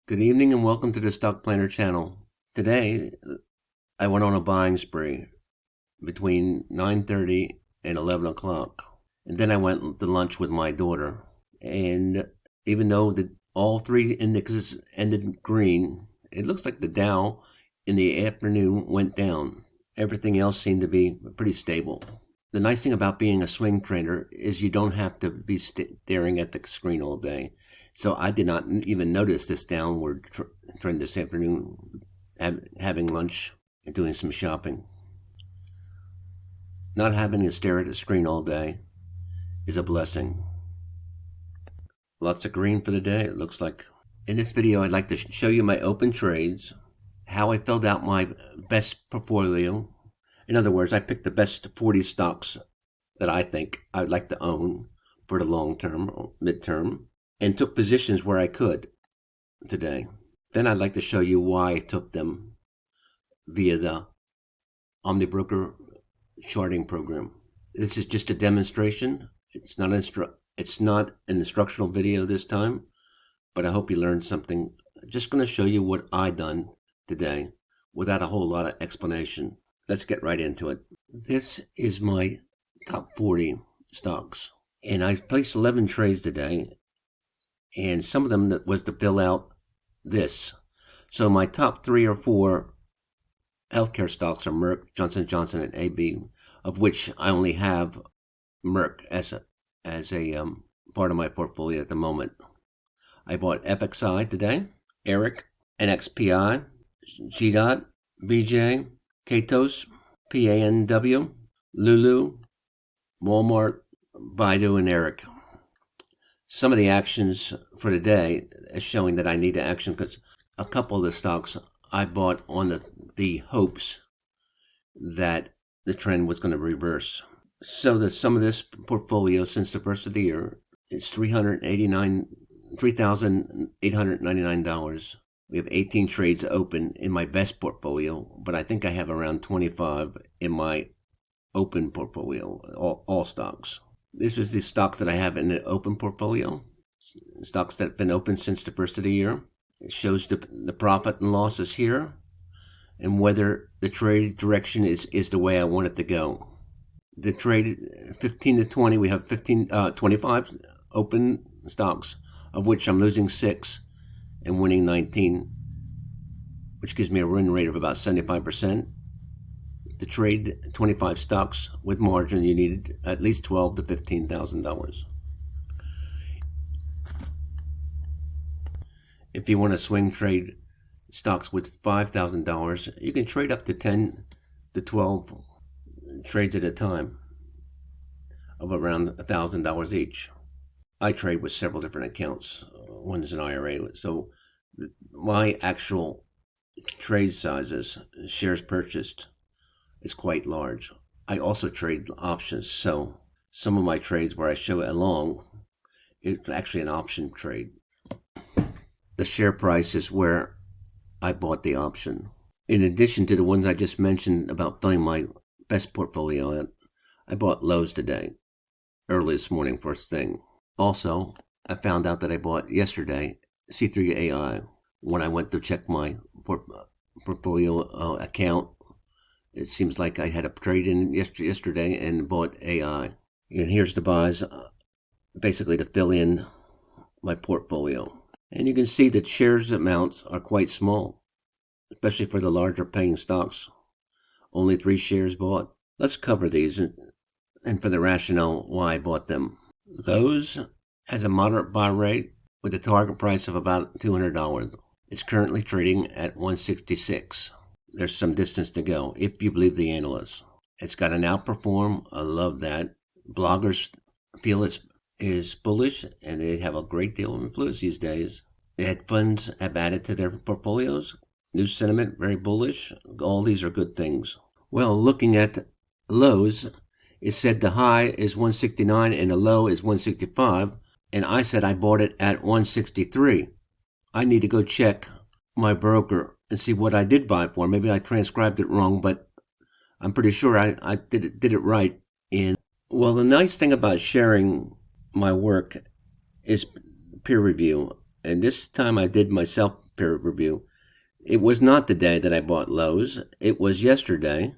Good evening and welcome to the Stock Planner channel. Today, I went on a buying spree between 9:30 and 11 o'clock. And then I went to lunch with my daughter. And even though all three indexes ended green, it looks like the Dow in the afternoon went down. Everything else seemed to be pretty stable. The nice thing about being a swing trader is you don't have to be staring at the screen all day. So I did not even notice this downward trend this afternoon, having lunch and doing some shopping. Not having to stare at the screen all day is a blessing. Lots of green for the day, it looks like. In this video, I'd like to show you my open trades, how I filled out my best portfolio. In other words, I picked the best 40 stocks that I think I'd like to own for the long term or midterm, and took positions where I could today. Then I'd like to show you why I took them via the OmniBroker charting program. This is just a demonstration. It's not an instructional video this time, but I hope you learned something. I'm just going to show you what I done today without a whole lot of explanation. Let's get right into it. This is my top 40 stocks, and I placed 11 trades today. And some of them was to fill out this. So my top 3 or 4 healthcare stocks are Merck, Johnson & Johnson, and AB, of which I only have Merck as a part of my portfolio at the moment. I bought FXI today, Eric, NXPI, GDOT, BJ, KTOS, PANW, LULU, Walmart, BIDU, and Eric. Some of the actions for today is showing that I need to action because a couple of the stocks I bought on the hopes that the trend was going to reverse. So the sum of this portfolio since the first of the year is $3,899. We have 18 trades open in my best portfolio, but I think I have around 25 in my open portfolio, all stocks. This is the stocks that I have in the open portfolio, stocks that have been open since the first of the year. It shows the profit and losses here and whether the trade direction is the way I want it to go. The trade 15 to 20, we have 25 open stocks, of which I'm losing 6 and winning 19, which gives me a win rate of about 75%. To trade 25 stocks with margin, you need at least $12,000 to $15,000. If you want to swing trade stocks with $5,000, you can trade up to 10 to 12 trades at a time of around $1,000 each. I trade with several different accounts. One is an IRA, so my actual trade sizes, shares purchased, is quite large. I also trade options, so some of my trades where I show it along, it's actually an option trade. The share price is where I bought the option. In addition to the ones I just mentioned about filling my best portfolio in, I bought Lowe's today, early this morning, first thing. Also, I found out that I bought yesterday C3AI when I went to check my portfolio account. It seems like I had a trade in yesterday and bought AI. And here's the buys, basically to fill in my portfolio. And you can see that shares amounts are quite small, especially for the larger paying stocks. Only 3 shares bought. Let's cover these and for the rationale why I bought them. Lowe's has a moderate buy rate with a target price of about $200. It's currently trading at $166. There's some distance to go, if you believe the analysts. It's got an outperform. I love that. Bloggers feel is bullish, and they have a great deal of influence these days. The hedge funds have added to their portfolios. New sentiment, very bullish. All these are good things. Well, looking at Lowe's, it said the high is 169 and the low is 165, and I said I bought it at 163. I need to go check my broker and see what I did buy for. Maybe I transcribed it wrong, but I'm pretty sure I did it right. Well, the nice thing about sharing my work is peer review. And this time I did myself peer review. It was not the day that I bought Lowe's. It was yesterday.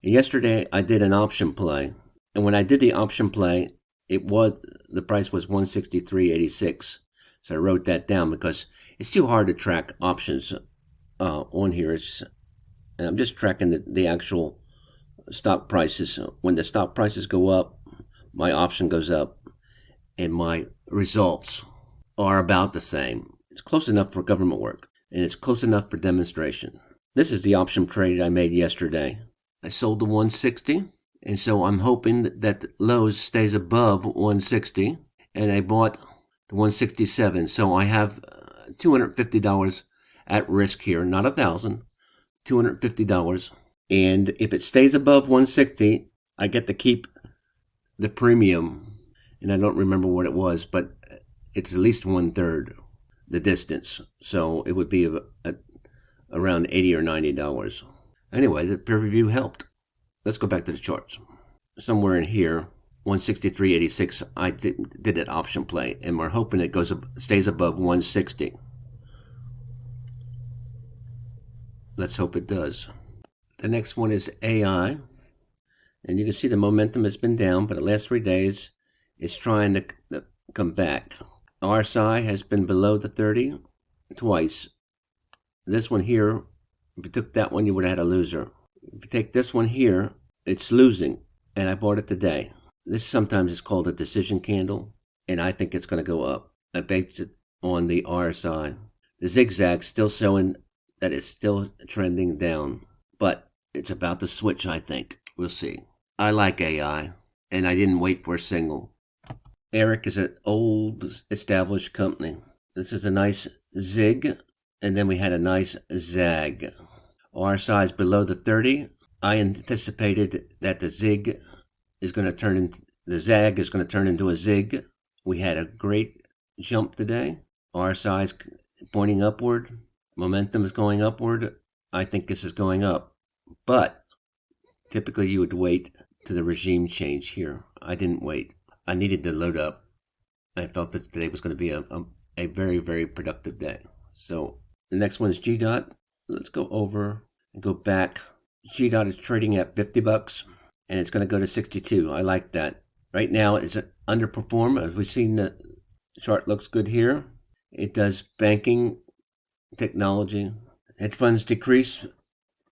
And yesterday I did an option play. And when I did the option play, the price was 163.86. So I wrote that down because it's too hard to track options on here. And I'm just tracking the actual stock prices. When the stock prices go up, my option goes up, and my results are about the same. It's close enough for government work, and it's close enough for demonstration. This is the option trade I made yesterday. I sold the 160, and so I'm hoping that Lowe's stays above 160, and I bought the 167. So I have $250 at risk here, not $1,000, $250. And if it stays above 160, I get to keep the premium. And I don't remember what it was, but it's at least 1/3 the distance. So it would be around $80 or $90. Anyway, the peer review helped. Let's go back to the charts. Somewhere in here, 163.86, I did an option play, and we're hoping it stays above 160. Let's hope it does. The next one is AI, and you can see the momentum has been down, but the last 3 days it's trying to come back. RSI has been below the 30 twice. This one here, if you took that one, you would have had a loser. If you take this one here, it's losing, and I bought it today. This sometimes is called a decision candle, and I think it's going to go up. I based it on the RSI. The zigzag still showing that it's still trending down, but it's about to switch, I think. We'll see. I like AI, and I didn't wait for a single. Eric is an old established company. This is a nice zig, and then we had a nice zag. RSI is below the 30. I anticipated that the zag is going to turn into a zig. We had a great jump today. RSI is pointing upward. Momentum is going upward. I think this is going up. But typically you would wait to the regime change here. I didn't wait. I needed to load up. I felt that today was going to be a very, very productive day. So the next one is GDOT. Let's go over and go back. GDOT is trading at $50, and it's going to go to 62. I like that. Right now it's an underperform. As we've seen, the chart looks good here. It does banking, technology. Hedge funds decrease.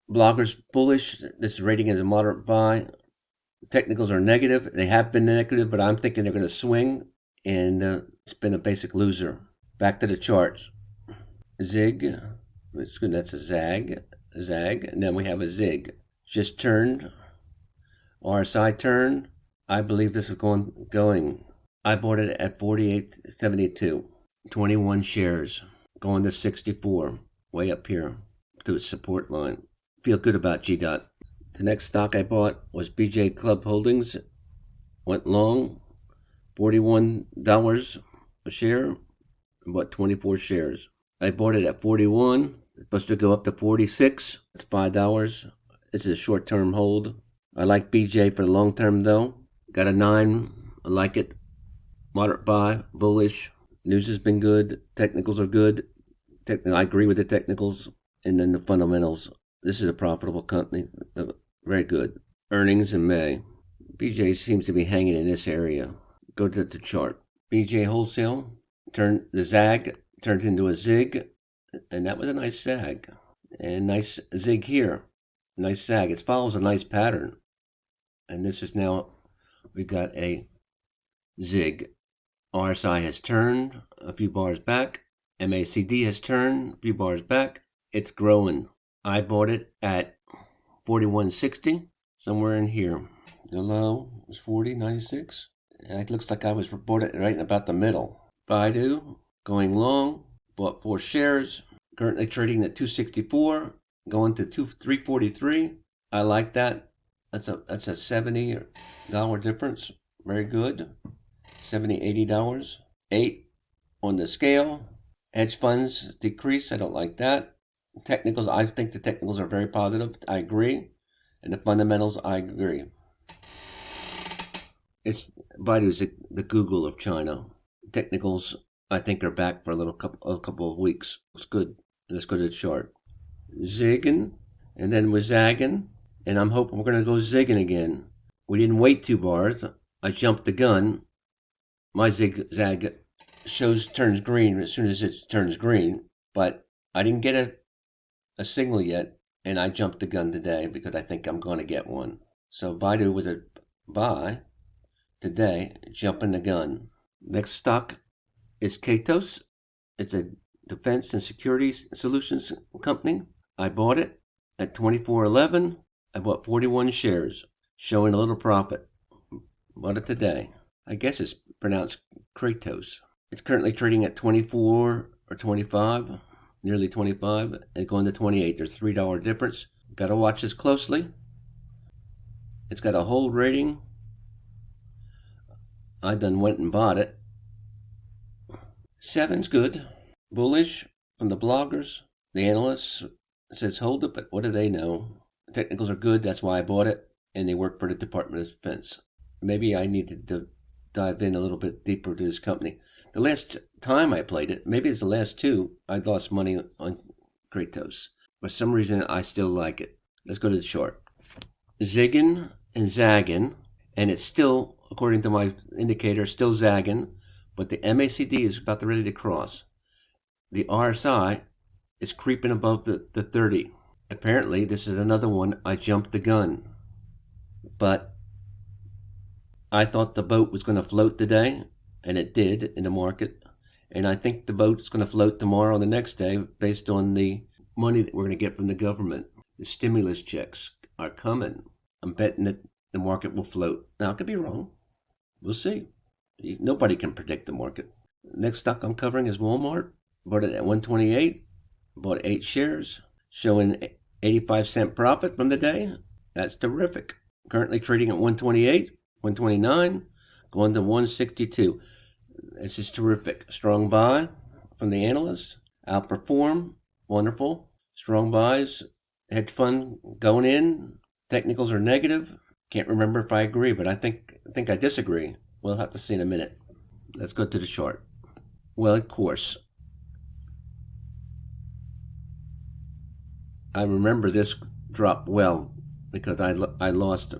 Bloggers bullish. This rating is a moderate buy. Technicals are negative. They have been negative, but I'm thinking they're going to swing, and it's been a basic loser. Back to the charts. Zig. That's a zag, and then we have a zig. Just turned. RSI turned. I believe this is going. I bought it at 48.72. 21 shares. Going to 64. Way up here to its support line. Feel good about GDOT. The next stock I bought was BJ Club Holdings. Went long. $41 a share. Bought 24 shares. I bought it at 41. It's supposed to go up to 46. It's $5. This is a short-term hold. I like BJ for the long term though. Got a 9. I like it. Moderate buy. Bullish. News has been good. Technicals are good. I agree with the technicals. And then the fundamentals. This is a profitable company. Very good. Earnings in May. BJ seems to be hanging in this area. Go to the chart. BJ Wholesale. The zag turned into a zig. And that was a nice zag. And nice zig here. Nice zag. It follows a nice pattern. And this is now, we got a zig. RSI has turned a few bars back. MACD has turned a few bars back. It's growing. I bought it at 41.60, somewhere in here. The low was 40.96. And it looks like I was bought it right about the middle. BIDU going long. Bought 4 shares. Currently trading at 264. Going to 343. I like that. That's a $70 difference. Very good. $70, $80. 8 on the scale. Hedge funds decrease. I don't like that. Technicals, I think the technicals are very positive. I agree. And the fundamentals, I agree. Baidu's the Google of China. Technicals I think are back for a couple of weeks. Looks good. Let's go to the chart. Zigging, and then we're zagging, and I'm hoping we're going to go zigging again. We didn't wait 2 bars. I jumped the gun. My zigzag turns green as soon as it turns green, but I didn't get a signal yet, and I jumped the gun today because I think I'm going to get one. So BIDU was a buy today, jumping the gun. Next stock is KTOS. It's a defense and security solutions company. I bought it at $24.11. I bought 41 shares, showing a little profit. Bought it today. I guess it's pronounced Kratos. It's currently trading at 24 or 25, nearly 25, and going to 28. There's a $3 difference. Got to watch this closely. It's got a hold rating. I done went and bought it. 7's good. Bullish from the bloggers. The analysts says hold it, but what do they know? The technicals are good, that's why I bought it, and they work for the Department of Defense. Maybe I needed to dive in a little bit deeper to this company. The last time I played it, maybe it's the last 2, I lost money on Kratos. For some reason, I still like it. Let's go to the chart. Zigging and zagging, and it's still, according to my indicator, still zagging, but the MACD is about ready to cross. The RSI is creeping above the 30. Apparently, this is another one. I jumped the gun. But I thought the boat was going to float today, and it did in the market. And I think the boat is going to float tomorrow and the next day based on the money that we're going to get from the government. The stimulus checks are coming. I'm betting that the market will float. Now, I could be wrong. We'll see. Nobody can predict the market. Next stock I'm covering is Walmart. Bought it at 128. Bought 8 shares, showing 85-cent profit from the day. That's terrific. Currently trading at 128, 129, going to 162. This is terrific. Strong buy from the analysts. Outperform. Wonderful. Strong buys. Hedge fund going in. Technicals are negative. Can't remember if I agree, but I think I disagree. We'll have to see in a minute. Let's go to the chart. Well, of course, I remember this drop well because I lost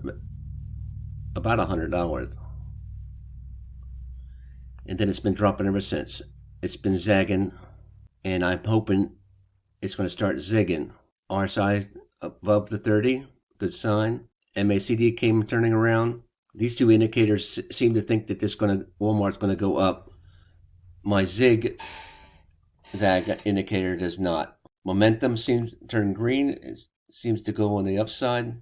about $100. And then it's been dropping ever since. It's been zagging, and I'm hoping it's going to start zigging. RSI above the 30, good sign. MACD came turning around. These 2 indicators seem to think that Walmart's going to go up. My zag indicator does not. Momentum seems to turn green. It seems to go on the upside.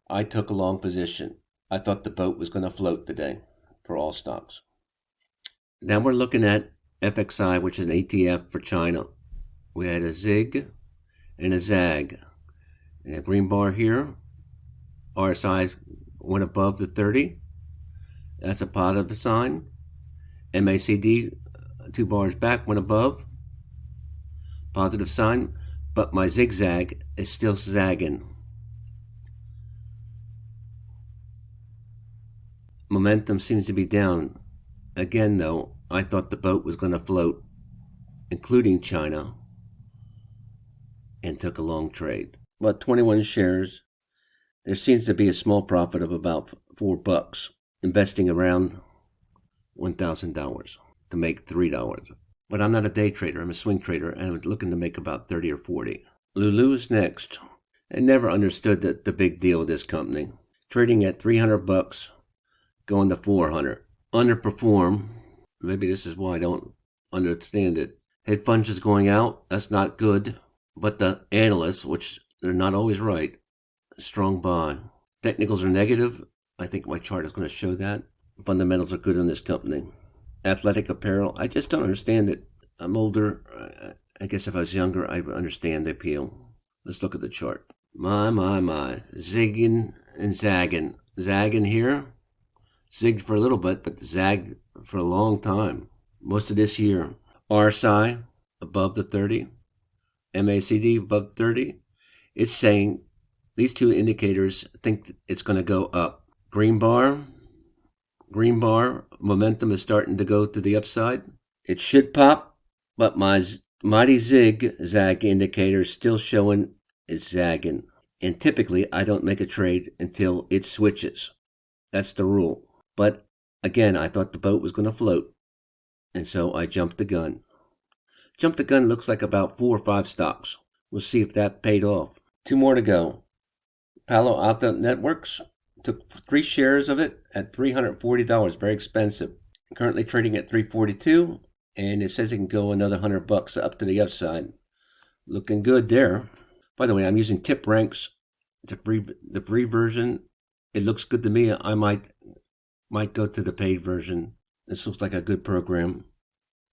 I took a long position. I thought the boat was going to float today for all stocks. Now we're looking at FXI, which is an ETF for China. We had a zig and a zag. And a green bar here. RSI went above the 30. That's a positive sign. MACD, 2 bars back, went above. Positive sign, but my zigzag is still zagging. Momentum seems to be down. Again, though, I thought the boat was going to float, including China, and took a long trade. About 21 shares. There seems to be a small profit of about $4, investing around $1,000 to make $3. But I'm not a day trader, I'm a swing trader, and I'm looking to make about 30 or 40. LULU is next. I never understood the big deal of this company. Trading at $300, going to $400. Underperform. Maybe this is why I don't understand it. Hedge funds is going out. That's not good. But the analysts, which they're not always right, strong buy. Technicals are negative. I think my chart is going to show that. Fundamentals are good on this company. Athletic apparel, I just don't understand it. I'm older. I guess if I was younger, I would understand the appeal. Let's look at the chart. My. Zigging and zagging. Zagging here. Zigged for a little bit, but zagged for a long time. Most of this year. RSI above the 30. MACD above 30. It's saying these 2 indicators think it's going to go up. Green bar. Momentum is starting to go to the upside. It should pop, but my mighty zigzag indicator is still showing it's zagging. And typically, I don't make a trade until it switches. That's the rule. But again, I thought the boat was going to float, and so I jumped the gun. Jump the gun looks like about 4 or 5 stocks. We'll see if that paid off. 2 more to go. Palo Alto Networks took 3 shares of it at $340. Very expensive. Currently trading at $342, and it says it can go another $100 up to the upside. Looking good there. By the way, I'm using Tip Ranks. It's the free version. It looks good to me. I might go to the paid version. This looks like a good program.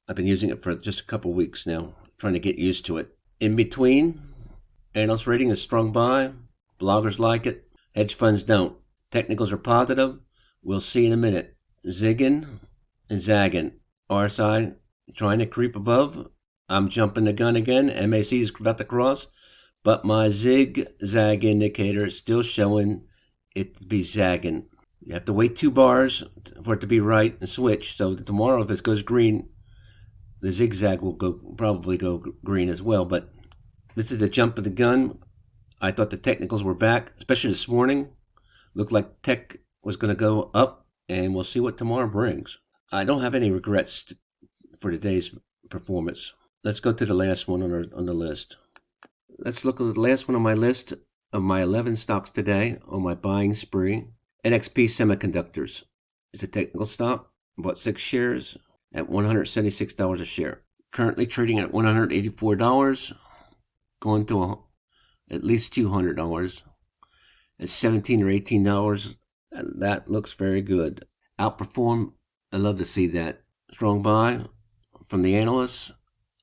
I've been using it for just a couple weeks now, trying to get used to it. In between, analyst rating is strong buy. Bloggers like it. Hedge funds don't. Technicals are positive. We'll see in a minute. Zigging and zagging. RSI trying to creep above. I'm jumping the gun again. MAC is about to cross. But my zigzag indicator is still showing it to be zagging. You have to wait 2 bars for it to be right and switch. So tomorrow, if it goes green, the zigzag will probably go green as well. But this is the jump of the gun. I thought the technicals were back, especially this morning. Looked like tech was going to go up, and we'll see what tomorrow brings. I don't have any regrets for today's performance. Let's go to the last one on the list. Let's look at the last one on my list of my 11 stocks today on my buying spree. NXP Semiconductors is a technical stock. Bought 6 shares at $176 a share. Currently trading at $184, going to at least $200. At $17 or $18, that looks very good. Outperform, I love to see that. Strong buy from the analysts.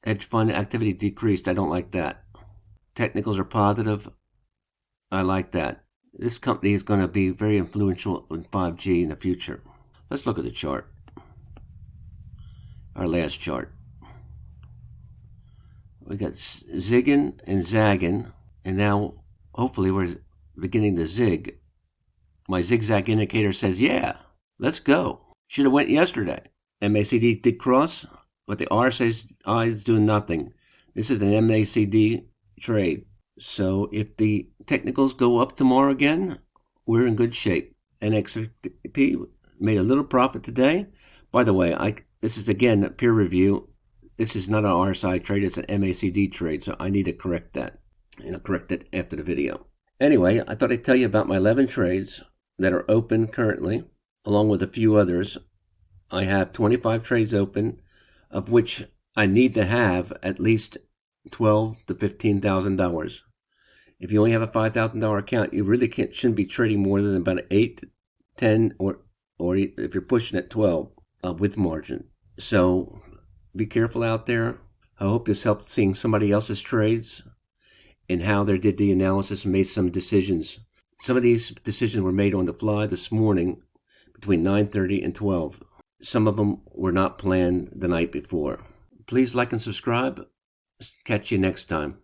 Hedge fund activity decreased, I don't like that. Technicals are positive, I like that. This company is going to be very influential in 5G in the future. Let's look at the chart. Our last chart. We got zigging and zagging, and now hopefully we're beginning to zig. My zigzag indicator says, yeah, let's go. Should have went yesterday. MACD did cross, but the RSI is doing nothing. This is an MACD trade. So if the technicals go up tomorrow again, we're in good shape. NXPI made a little profit today. By the way, this is again a peer review. This is not an RSI trade, it's an MACD trade, so I need to correct that. And I'll correct it after the video. Anyway, I thought I'd tell you about my 11 trades that are open currently, along with a few others. I have 25 trades open, of which I need to have at least $12,000 to $15,000. If you only have a $5,000 account, you really shouldn't be trading more than about 8, 10, or if you're pushing at 12 with margin. So be careful out there. I hope this helped seeing somebody else's trades and how they did the analysis and made some decisions. Some of these decisions were made on the fly this morning between 9:30 and 12. Some of them were not planned the night before. Please like and subscribe. Catch you next time.